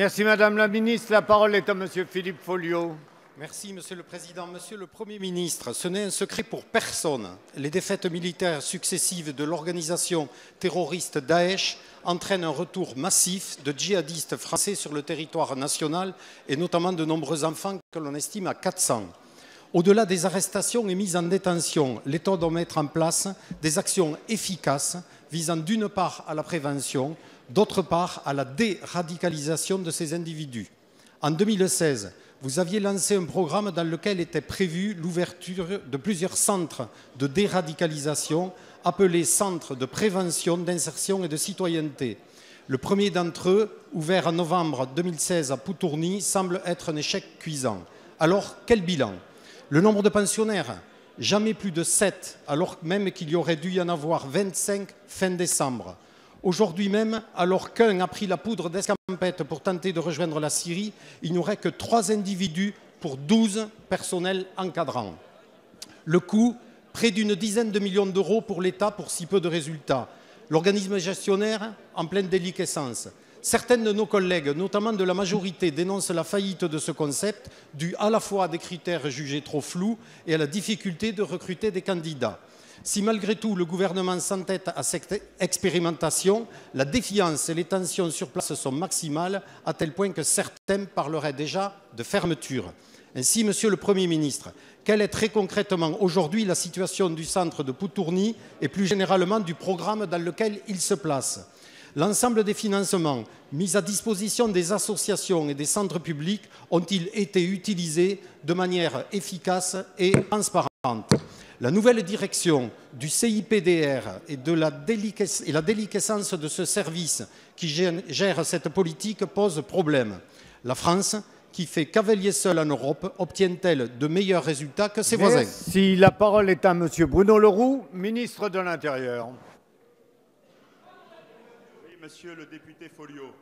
Merci Madame la Ministre. La parole est à Monsieur Philippe Folliot. Merci Monsieur le Président. Monsieur le Premier ministre, ce n'est un secret pour personne. Les défaites militaires successives de l'organisation terroriste Daesh entraînent un retour massif de djihadistes français sur le territoire national et notamment de nombreux enfants que l'on estime à 400. Au-delà des arrestations et mises en détention, l'État doit mettre en place des actions efficaces visant d'une part à la prévention, d'autre part à la déradicalisation de ces individus. En 2016, vous aviez lancé un programme dans lequel était prévue l'ouverture de plusieurs centres de déradicalisation appelés centres de prévention, d'insertion et de citoyenneté. Le premier d'entre eux, ouvert en novembre 2016 à Poutourny, semble être un échec cuisant. Alors, quel bilan ? Le nombre de pensionnaires, jamais plus de 7, alors même qu'il y aurait dû y en avoir 25 fin décembre. Aujourd'hui même, alors qu'un a pris la poudre d'escampette pour tenter de rejoindre la Syrie, il n'y aurait que 3 individus pour 12 personnels encadrants. Le coût, près d'une dizaine de millions d'euros pour l'État pour si peu de résultats. L'organisme gestionnaire en pleine déliquescence. Certaines de nos collègues, notamment de la majorité, dénoncent la faillite de ce concept, due à la fois à des critères jugés trop flous et à la difficulté de recruter des candidats. Si malgré tout le gouvernement s'entête à cette expérimentation, la défiance et les tensions sur place sont maximales, à tel point que certains parleraient déjà de fermeture. Ainsi, Monsieur le Premier ministre, quelle est très concrètement aujourd'hui la situation du centre de Poutourny et plus généralement du programme dans lequel il se place ? L'ensemble des financements mis à disposition des associations et des centres publics ont-ils été utilisés de manière efficace et transparente ? La nouvelle direction du CIPDR et la déliquescence de ce service qui gère cette politique pose problème. La France, qui fait cavalier seul en Europe, obtient-elle de meilleurs résultats que ses voisins ? Merci. La parole est à Monsieur Bruno Le Roux, ministre de l'Intérieur. Oui, Monsieur le député Folliot,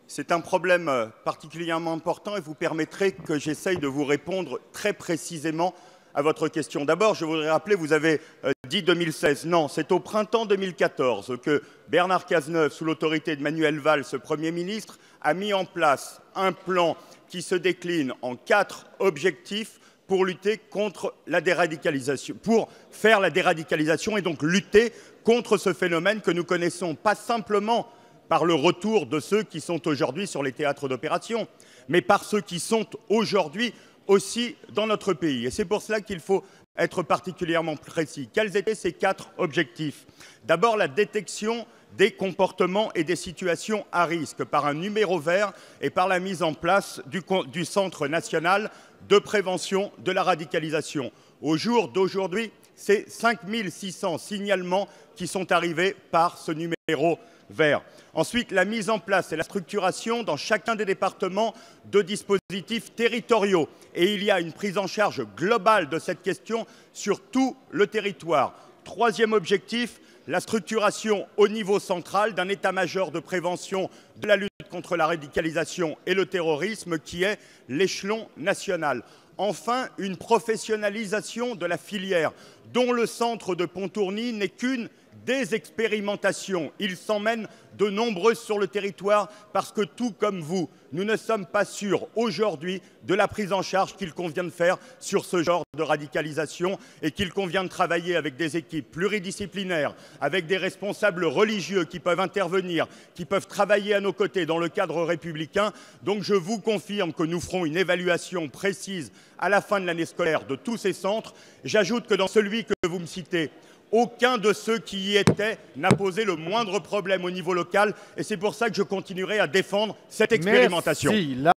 c'est un problème particulièrement important et vous permettrez que j'essaye de vous répondre très précisément à votre question. D'abord, je voudrais rappeler, vous avez dit 2016. Non, c'est au printemps 2014 que Bernard Cazeneuve, sous l'autorité de Manuel Valls, Premier ministre, a mis en place un plan qui se décline en 4 objectifs pour lutter contre la déradicalisation, pour faire la déradicalisation et donc lutter contre ce phénomène que nous connaissons, pas simplement par le retour de ceux qui sont aujourd'hui sur les théâtres d'opération, mais par ceux qui sont aujourd'hui aussi dans notre pays. Et c'est pour cela qu'il faut être particulièrement précis. Quels étaient ces 4 objectifs ? D'abord, la détection des comportements et des situations à risque par un numéro vert et par la mise en place du Centre national de prévention de la radicalisation. Au jour d'aujourd'hui, c'est 5600 signalements qui sont arrivés par ce numéro vert. Ensuite, la mise en place et la structuration dans chacun des départements de dispositifs territoriaux. Et il y a une prise en charge globale de cette question sur tout le territoire. Troisième objectif, la structuration au niveau central d'un état-major de prévention de la lutte contre la radicalisation et le terrorisme qui est l'échelon national. Enfin, une professionnalisation de la filière dont le centre de Poutourny n'est qu'une des expérimentations. Il s'en mène de nombreuses sur le territoire parce que tout comme vous, nous ne sommes pas sûrs aujourd'hui de la prise en charge qu'il convient de faire sur ce genre de radicalisation et qu'il convient de travailler avec des équipes pluridisciplinaires, avec des responsables religieux qui peuvent intervenir, qui peuvent travailler à nos côtés dans le cadre républicain. Donc je vous confirme que nous ferons une évaluation précise à la fin de l'année scolaire de tous ces centres. J'ajoute que dans celui que vous me citez, aucun de ceux qui y étaient n'a posé le moindre problème au niveau local et c'est pour ça que je continuerai à défendre cette expérimentation. Merci.